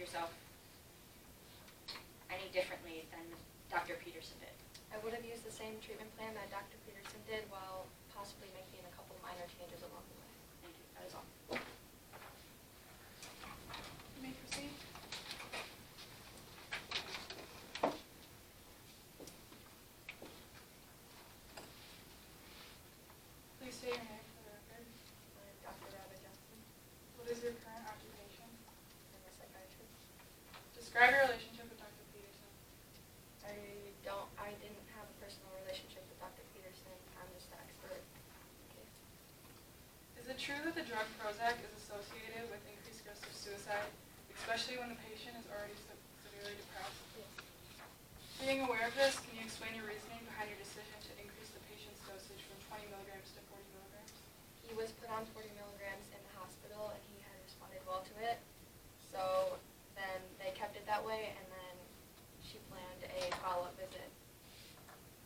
yourself any differently than Dr. Peterson did? I would have used the same treatment plan that Dr. Peterson did while possibly making a couple minor changes along the way. Thank you. That is all. You may proceed. Please state your name for the record. I'm Dr. Rabbi Johnson. What is your current occupation? I'm a psychiatrist. Describe your relationship with Dr. Peterson. I didn't have a personal relationship with Dr. Peterson. I'm just the expert. Okay. Is it true that the drug Prozac is associated with increased risk of suicide, especially when the patient is already severely depressed? Yes. Being aware of this, can you explain your reasoning behind your decision to increase the patient's dosage from 20 milligrams to 40 milligrams? He was put on 40 milligrams in the hospital, and he had responded well to it. So then they kept it that way, and then she planned a follow-up visit.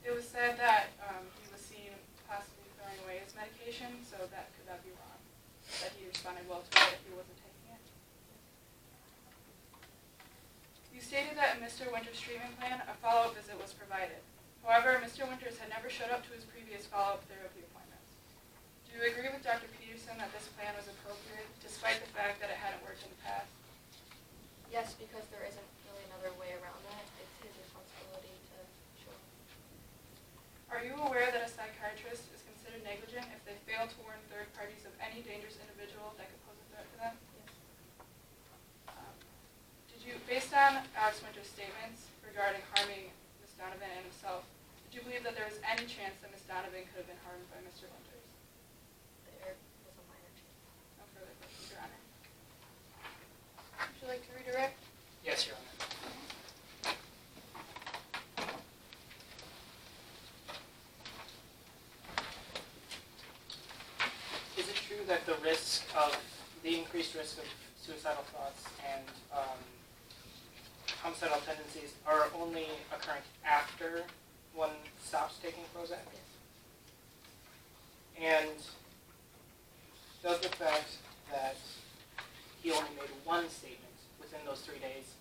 It was said that he was seen possibly throwing away his medication, so could that be wrong? That he responded well to it if he wasn't taking it? You stated that in Mr. Winters' treatment plan, a follow-up visit was provided. However, Mr. Winters had never showed up to his previous follow-up therapy appointments. Do you agree with Dr. Peterson that this plan was appropriate, despite the fact that it hadn't worked in the past? Yes, because there isn't really another way around that. It's his responsibility to show. Are you aware that a psychiatrist is considered negligent if they fail to warn third parties of any dangerous individual that could pose a threat to them? Yes. Based on Alex Winters' statements regarding harming Ms. Donovan and himself, did you believe that there was any chance that Ms. Donovan could have been harmed by Mr. Winters? There was a minor change. No further questions, Your Honor. Would you like to redirect? Yes, Your Honor. Is it true that the increased risk of suicidal thoughts and homicidal tendencies are only occurring after one stops taking Prozac? Yes. And does the fact that he only made one statement within those 3 days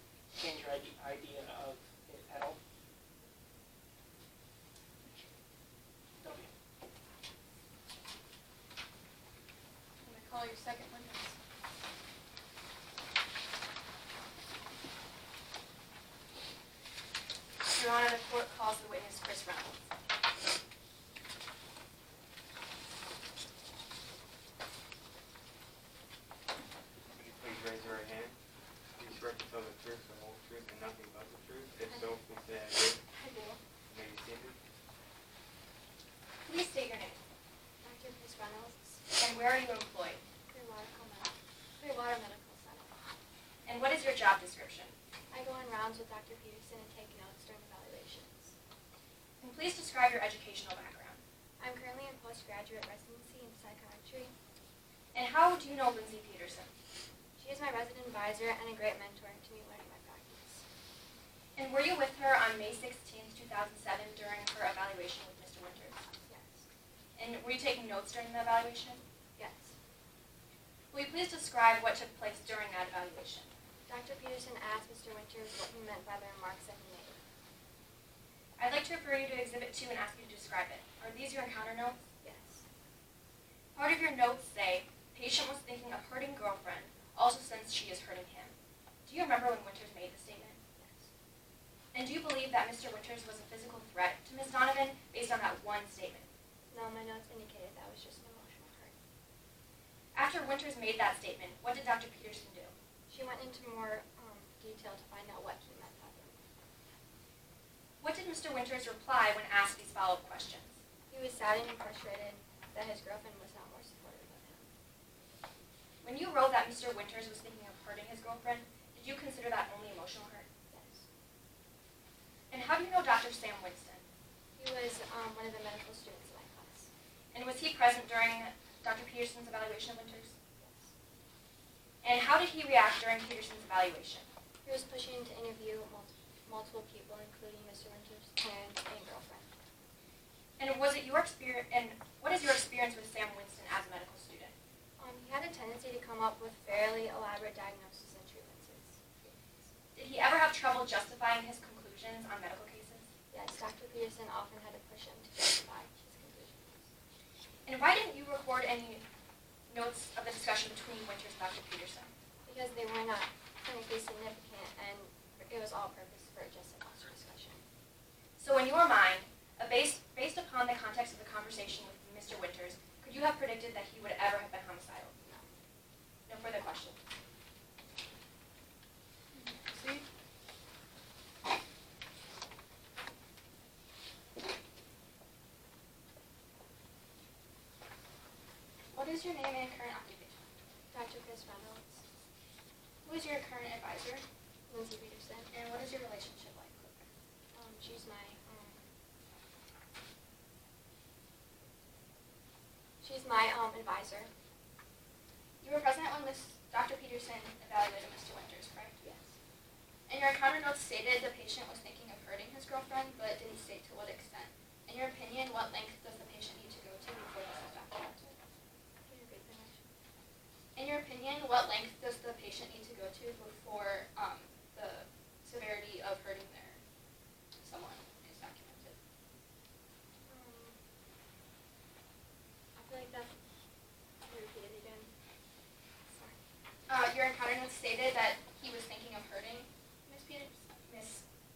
change your idea of it at all? Okay. I'm going to call your second witness. Your Honor, the court calls the witness Chris Reynolds. Would you please raise your right hand? Do you swear to tell the truth, the whole truth, and nothing but the truth? If so, please say I do. I do. You may be seated. Please state your name. Dr. Chris Reynolds, And where are you employed? Clearwater Medical Center. And what is your job description? I go in rounds with Dr. Peterson and take notes during evaluations. And please describe your educational background. I'm currently in postgraduate residency in psychiatry. And how do you know Lindsay Peterson? She is my resident advisor and a great mentor to me learning my practice. And were you with her on May 16th, 2007 during her evaluation with Mr. Winters? Yes. And were you taking notes during the evaluation? Yes. Will you please describe what took place during that evaluation? Dr. Peterson asked Mr. Winters what he meant by the remarks that he made. I'd like to refer you to Exhibit 2 and ask you to describe it. Are these your encounter notes? Yes. Part of your notes say, patient was thinking of hurting girlfriend, also since she is hurting him. Do you remember when Winters made the statement? Yes. And do you believe that Mr. Winters was a physical threat to Ms. Donovan based on that one statement? No, my notes indicated that was just an emotional hurt. After Winters made that statement, what did Dr. Peterson do? She went into more detail to find out what he meant by them. What did Mr. Winters reply when asked these follow-up questions? He was saddened and frustrated that his girlfriend was not more supportive of him. When you wrote that Mr. Winters was thinking of hurting his girlfriend, did you consider that only emotional hurt? Yes. And how do you know Dr. Sam Winston? He was one of the medical students in my class. And was he present during Dr. Peterson's evaluation of Winters? Yes. And how did he react during Peterson's evaluation? He was pushing to interview multiple people, including Mr. Winters' parents and girlfriend. And was it your experience? And what is your experience with Sam Winston as a medical student? He had a tendency to come up with fairly elaborate diagnoses and treatments. trouble justifying his conclusions on medical cases? Yes, Dr. Peterson often had to push him to justify his conclusions. And why didn't you record any notes of the discussion between Winters and Dr. Peterson? Because they were not clinically significant, and it was all purpose for just a class discussion. So in your mind, based upon the context of the conversation with Mr. Winters, could you have predicted that he would ever have been homicidal? No. No further questions. See? What is your name and current occupation? Dr. Chris Reynolds, Who is your current advisor? Lindsay Peterson, And what is your relationship like with her? she's my advisor. You were present when Dr. Peterson evaluated Mr. Winters, correct? Yes. And your encounter notes stated the patient was thinking of hurting his girlfriend, but didn't state to what extent. In your opinion, what length does the patient need to go to before this is documented? Can you repeat the question? In your opinion, what length does the patient need to go to before the severity of hurting someone is documented? I feel like that. Can you repeat it again? Sorry. Your encounter notes stated that he was thinking of hurting Miss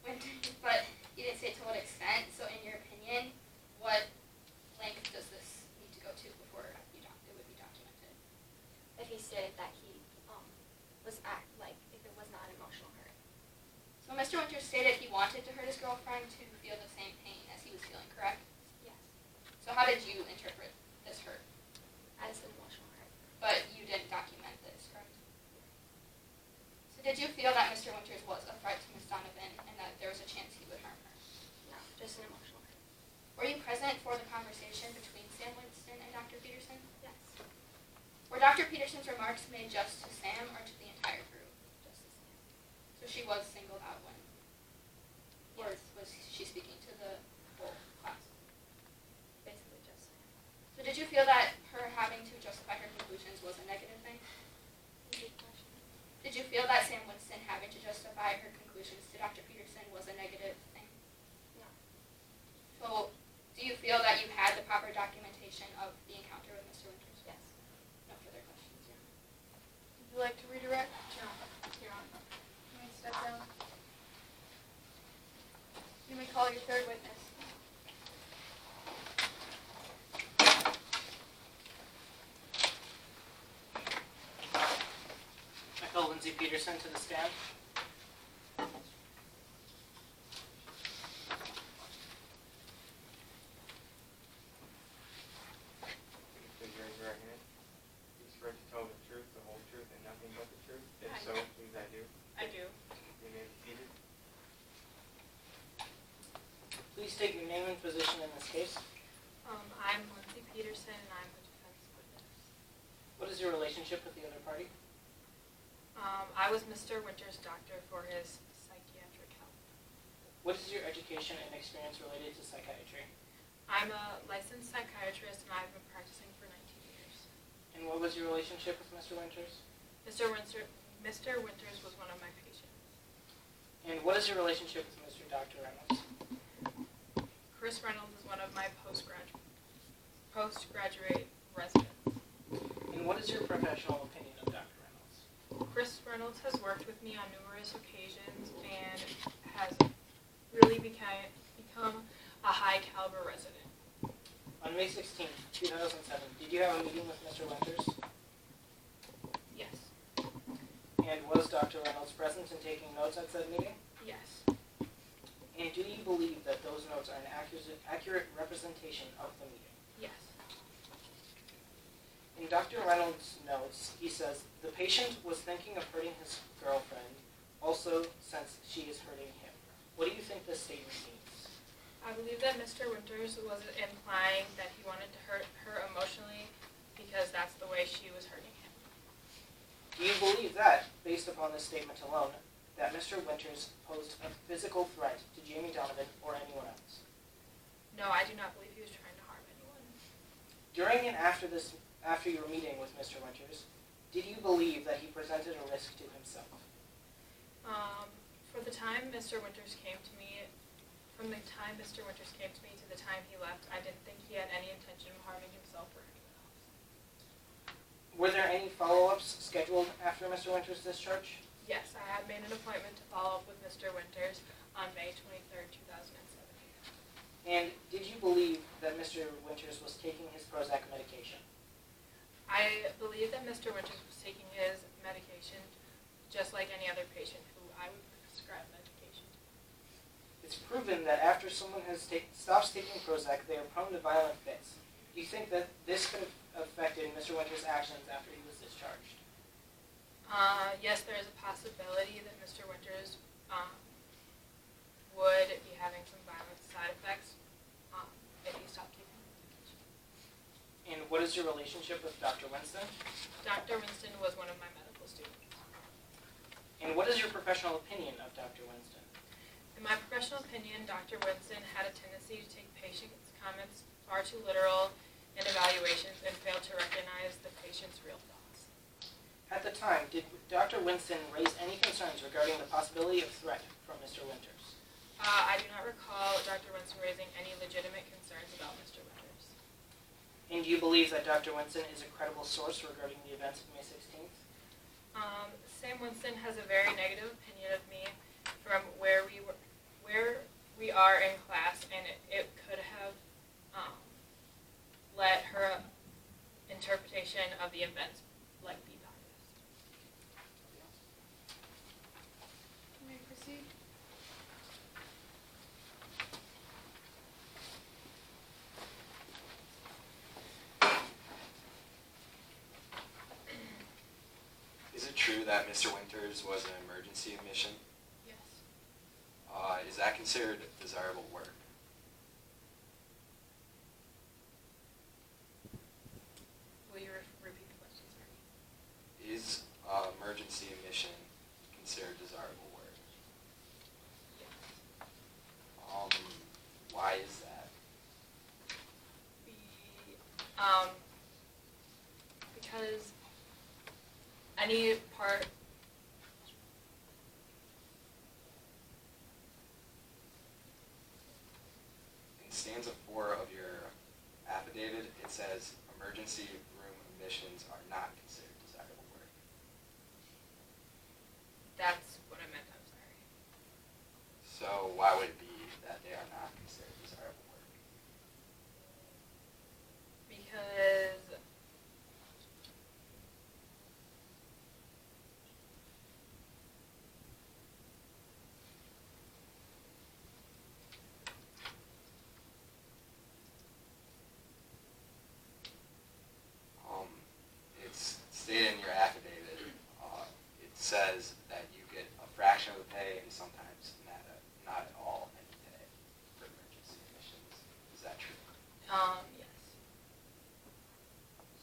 Winters, but you didn't say to what extent. So in your opinion, what length does this need to go to before it would be documented? If he stated that he if it was not an emotional hurt. So Mr. Winters stated he wanted to hurt his girlfriend to feel the same pain as he was feeling, correct? Yes. So how did you interpret this hurt? As an emotional hurt. But you didn't document this, correct? So did you feel that Mr. Winters was a threat to Ms. Donovan and that there was a chance he would harm her? No, just an emotional hurt. Were you present for the conversation between Sam Winston and Dr. Peterson? Yes. Were Dr. Peterson's remarks made just to Sam or to the entire group? Just the same. So she was singled out when? Or Yes. was she speaking to the whole class? Basically just Sam. So did you feel that her having to justify her conclusions was a negative thing? Repeat the question. Did you feel that Sam Winston having to justify her conclusions to Dr. Peterson was a negative thing? No. So do you feel that you had the proper documentation of the encounter with Mr. Winters? Yes. No further questions, yeah. Would you like to redirect? No. You're on. Can we step down? You may call your third witness. I call Lindsay Peterson to the stand. Please raise your right hand. Do you swear to tell the truth, the whole truth, and nothing but the truth? If I so, do. please I do. I do. You may be seated. Please state your name and position in this case. I'm Lindsay Peterson, and I'm the defense witness. What is your relationship with the other party? I was Mr. Winters' doctor for his psychiatric help. What is your education and experience related to psychiatry? I'm a licensed psychiatrist, and I've been practicing for 19 years. And what was your relationship with Mr. Winters? Mr. Winters was one of my patients. And what is your relationship with Mr. Dr. Reynolds? Chris Reynolds is one of my postgraduate residents. And what is your professional opinion of Dr. Reynolds? Chris Reynolds has worked with me on numerous occasions and has really become a high caliber resident. On May 16, 2007, did you have a meeting with Mr. Winters? Yes. And was Dr. Reynolds present and taking notes at said meeting? Yes. And do you believe that those notes are an accurate representation of the meeting? Yes. In Dr. Reynolds' notes, he says, the patient was thinking of hurting his girlfriend, also since she is hurting him. What do you think this statement means? I believe that Mr. Winters was implying that he wanted to hurt her emotionally because that's the way she was hurting him. Do you believe that, based upon this statement alone, that Mr. Winters posed a physical threat to Jamie Donovan or anyone else? No, I do not believe he was trying to harm anyone. During and after your meeting with Mr. Winters, did you believe that he presented a risk to himself? For the time Mr. Winters came to me, from the time Mr. Winters came to me to the time he left, I didn't think he had any intention of harming himself or anyone else. Were there any follow-ups scheduled after Mr. Winters' discharge? Yes, I had made an appointment to follow up with Mr. Winters on May 23rd, 2017. And did you believe that Mr. Winters was taking his Prozac medication? I believe that Mr. Winters was taking his medication just like any other patient who I would prescribe medication to. It's proven that after someone stops taking Prozac, they are prone to violent fits. Do you think that this could have affected Mr. Winters' actions after he was discharged? Yes, there is a possibility that Mr. Winters would be having some violent side effects if he stopped taking medication. And what is your relationship with Dr. Winston? Dr. Winston was one of my medical students. And what is your professional opinion of Dr. Winston? In my professional opinion, Dr. Winston had a tendency to take patients' comments far too literal in evaluations and failed to recognize the patient's real thoughts. At the time, did Dr. Winston raise any concerns regarding the possibility of threat from Mr. Winters? I do not recall Dr. Winston raising any legitimate concerns about Mr. Winters. And do you believe that Dr. Winston is a credible source regarding the events of May 16th? Sam Winston has a very negative opinion of me from where we are in class, and it could have let her interpretation of the events be biased. You may proceed. Is it true that Mr. Winters was an emergency admission? Yes. Is that considered desirable work? Will you repeat the question, sorry? Is emergency admission considered desirable work? Yes. Why is that? Because any part In stanza 4 of your affidavit, it says emergency room admissions are not considered desirable work. that's what I meant, I'm sorry. So why would it be that they are not considered desirable work? Because It's stated in your affidavit, it says that you get a fraction of the pay and sometimes not at all any pay for emergency admissions. Is that true? yes.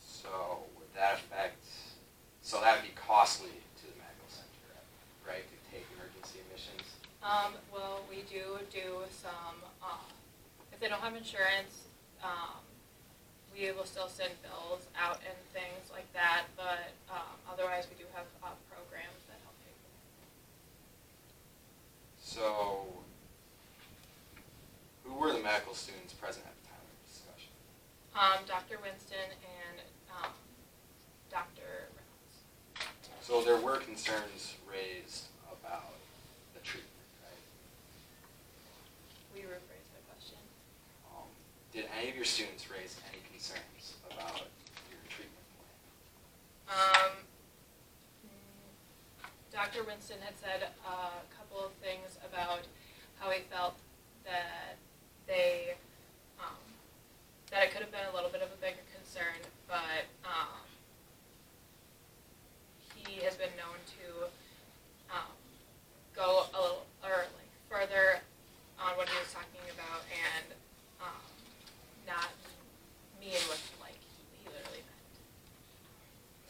So would that affect, so that would be costly to the medical center, right, to take emergency admissions? Well, we do some, if they don't have insurance, we will still send bills out and things like that, but otherwise we do have programs that help pay for that. So who were the medical students present at the time of the discussion? Dr. Winston and Dr. Reynolds. So there were concerns raised about the treatment, right? We rephrase the question. Did any of your students raise any concerns about your treatment plan? Dr. Winston had said a couple of things about how he felt that that it could have been a little bit of a bigger concern, but he has been known to go a little further on what he was talking about and not mean what he literally meant.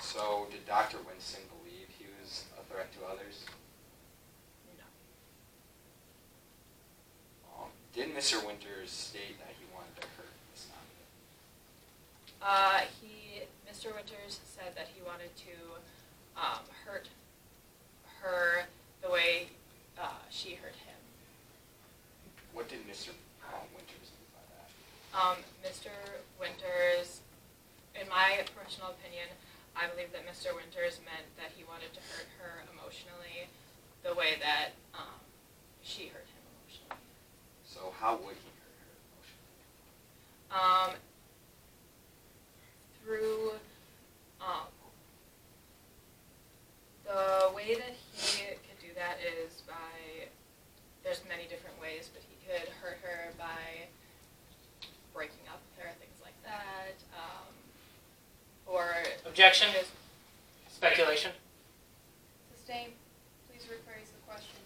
So did Dr. Winston believe he was a threat to others? No. Did Mr. Winters state that he wanted to hurt Ms. Nanda? Mr. Winters said that he wanted to hurt her the way she hurt him. What did Mr. Winters mean by that? Mr. Winters, in my personal opinion, I believe that Mr. Winters meant that he wanted to hurt her emotionally the way that she hurt him emotionally. So how would he hurt her emotionally? Through the way that he could do that is by, there's many different ways, but he could hurt her by breaking up with her, things like that, or Objection? just Speculation? Sustained. Please rephrase the question.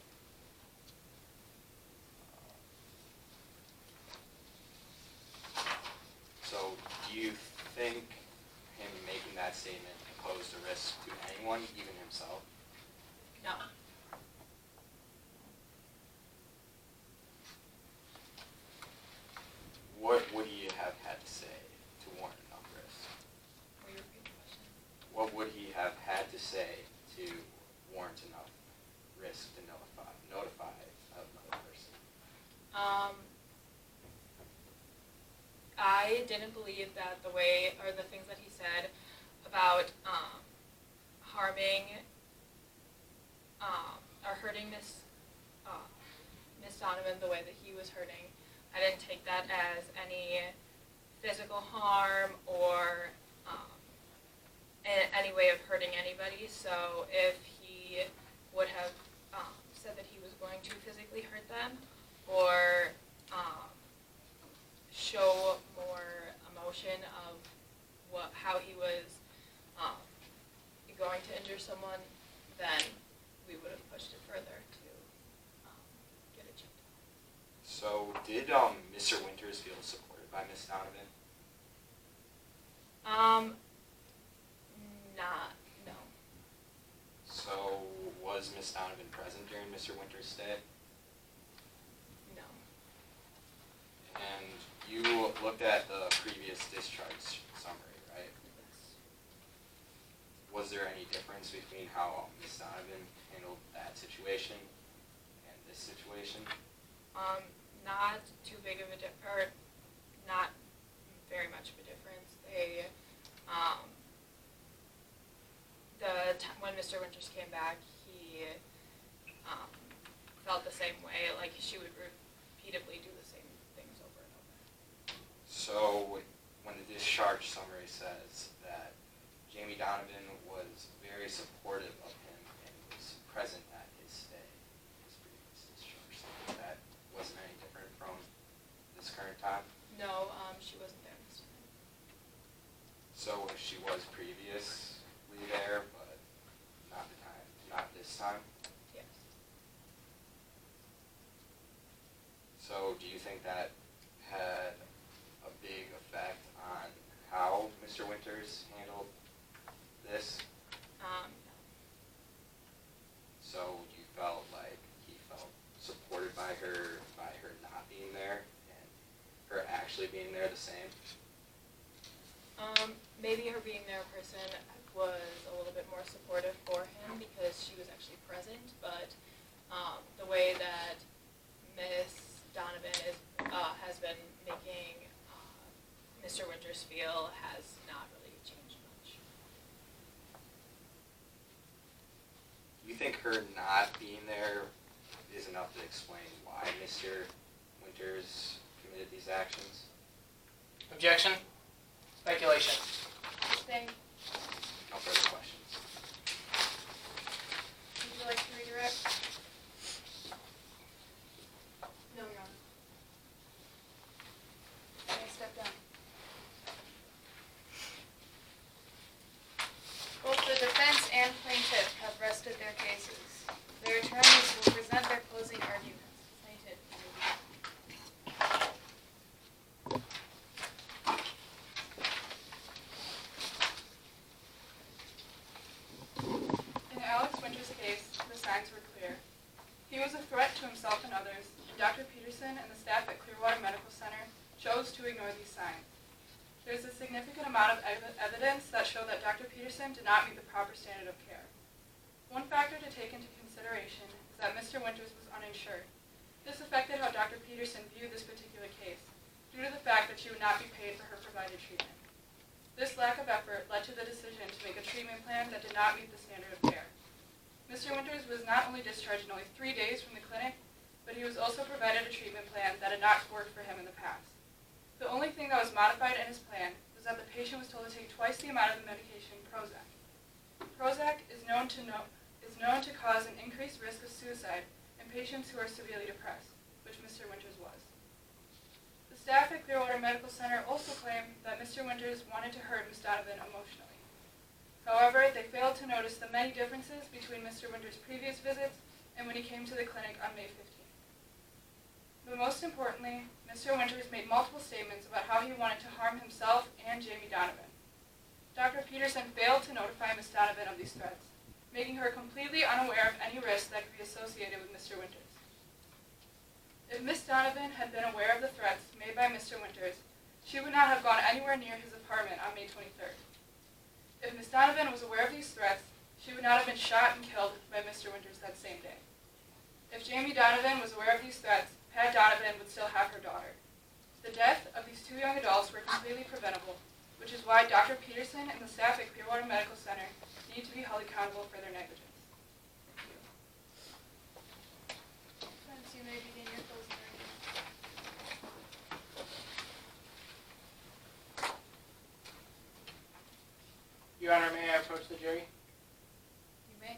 So do you think him making that statement posed a risk to anyone, even himself? no. What would he have had to say to warrant enough risk? Will you repeat the question? What would he have had to say to warrant enough risk to notify another person? I didn't believe that the way, or the things that he said about harming or hurting Miss Donovan the way that he was hurting. I didn't take that as any physical harm or any way of hurting anybody. So if he would have said that he was going to physically hurt them or show more emotion of how he was going to injure someone, then we would have pushed it further to get it checked out. So did Mr. Winters feel supported by Miss Donovan? No. So was Miss Donovan present during Mr. Winters' stay? No. And you looked at the previous discharge summary, right? Was there any difference between how Miss Donovan handled that situation and this situation? Not too big of a or not very much of a difference. They, when Mr. Winters came back, he felt the same way, like she would repeatedly do the same things over and over. So when the discharge summary says that Jamie Donovan was very supportive of him and was present at his stay, his previous discharge summary, that wasn't any different from this current time? No, she wasn't there this time. So she was previously there, but not this time? Yes. So do you think that had a big effect on how Mr. Winters handled this? No. So you felt like he felt supported by her not being there, and her actually being there the same? Maybe her being there in person was a little bit more supportive for him because she was actually present, but the way that Miss Donovan has been making Mr. Winters feel has not really changed much. You think her not being there is enough to explain why Mr. Winters committed these actions? Objection? Speculation? Sustained. No further questions. Would you like to redirect? No, Your Honor. Okay, step down. Both the defense and plaintiff have rested their cases. Their attorneys will present their closing arguments. Plaintiff, you may begin. In Alex Winters' case, the signs were clear. He was a threat to himself and others, and Dr. Peterson and the staff at Clearwater Medical Center chose to ignore these signs. There is a significant amount of evidence that show that Dr. Peterson did not meet the proper standard of care. One factor to take into consideration consideration is that Mr. Winters was uninsured. This affected how Dr. Peterson viewed this particular case, due to the fact that she would not be paid for her provided treatment. This lack of effort led to the decision to make a treatment plan that did not meet the standard of care. Mr. Winters was not only discharged in only 3 days from the clinic, but he was also provided a treatment plan that had not worked for him in the past. The only thing that was modified in his plan was that the patient was told to take twice the amount of the medication Prozac. Prozac is known to cause an increased risk of suicide in patients who are severely depressed, which Mr. Winters was. The staff at Clearwater Medical Center also claimed that Mr. Winters wanted to hurt Ms. Donovan emotionally. However, they failed to notice the many differences between Mr. Winters' previous visits and when he came to the clinic on May 15th. But most importantly, Mr. Winters made multiple statements about how he wanted to harm himself and Jamie Donovan. Dr. Peterson failed to notify Ms. Donovan of these threats, making her completely unaware of any risks that could be associated with Mr. Winters. If Ms. Donovan had been aware of the threats made by Mr. Winters, she would not have gone anywhere near his apartment on May 23rd. If Ms. Donovan was aware of these threats, she would not have been shot and killed by Mr. Winters that same day. If Jamie Donovan was aware of these threats, Pat Donovan would still have her daughter. The death of these 2 young adults were completely preventable, which is why Dr. Peterson and the staff at Clearwater Medical Center need to be held accountable for their negligence. Thank you. Friends, you may begin your closing argument. Your Honor, may I approach the jury? You may.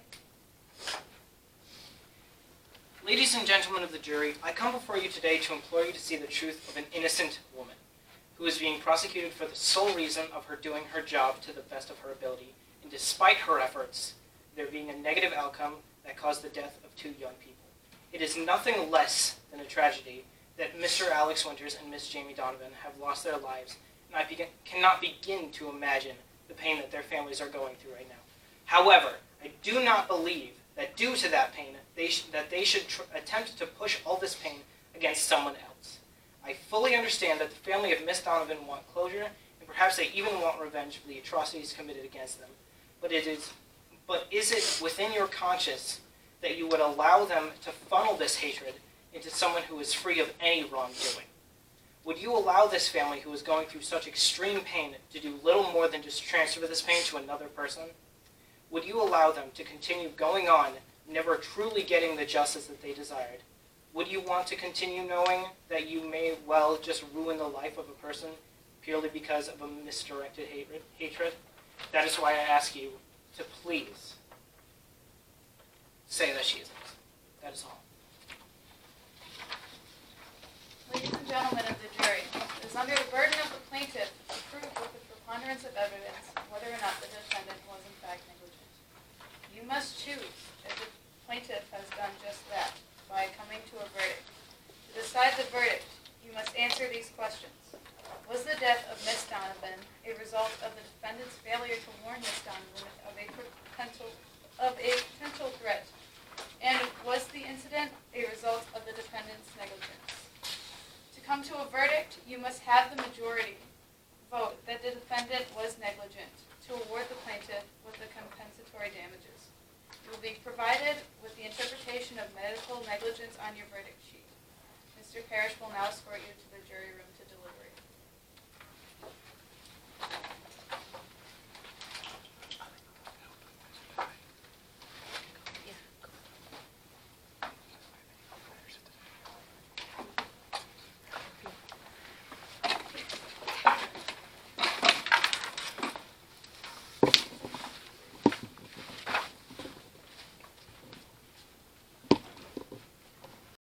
Ladies and gentlemen of the jury, I come before you today to implore you to see the truth of an innocent woman who is being prosecuted for the sole reason of her doing her job to the best of her ability, and despite her efforts, there being a negative outcome that caused the death of 2 young people. It is nothing less than a tragedy that Mr. Alex Winters and Miss Jamie Donovan have lost their lives, and I cannot begin to imagine the pain that their families are going through right now. However, I do not believe that due to that pain, they should attempt to push all this pain against someone else. I fully understand that the family of Miss Donovan want closure, and perhaps they even want revenge for the atrocities committed against them. But is it within your conscience that you would allow them to funnel this hatred into someone who is free of any wrongdoing? Would you allow this family who is going through such extreme pain to do little more than just transfer this pain to another person? Would you allow them to continue going on, never truly getting the justice that they desired? Would you want to continue knowing that you may well just ruin the life of a person purely because of a misdirected hatred? That is why I ask you to please say that she is innocent. That is all. Ladies and gentlemen of the jury, it is under the burden of the plaintiff to prove with the preponderance of evidence whether or not the defendant was in fact negligent. You must choose if the plaintiff has done just that by coming to a verdict. To decide the verdict, you must answer these questions. Was the death of Miss Donovan a result of the defendant's failure to warn Miss Donovan of a potential threat? And was the incident a result of the defendant's negligence? To come to a verdict, you must have the majority vote that the defendant was negligent to award the plaintiff with the compensatory damages. You will be provided with the interpretation of medical negligence on your verdict sheet. Mr. Parrish will now escort you to the jury room.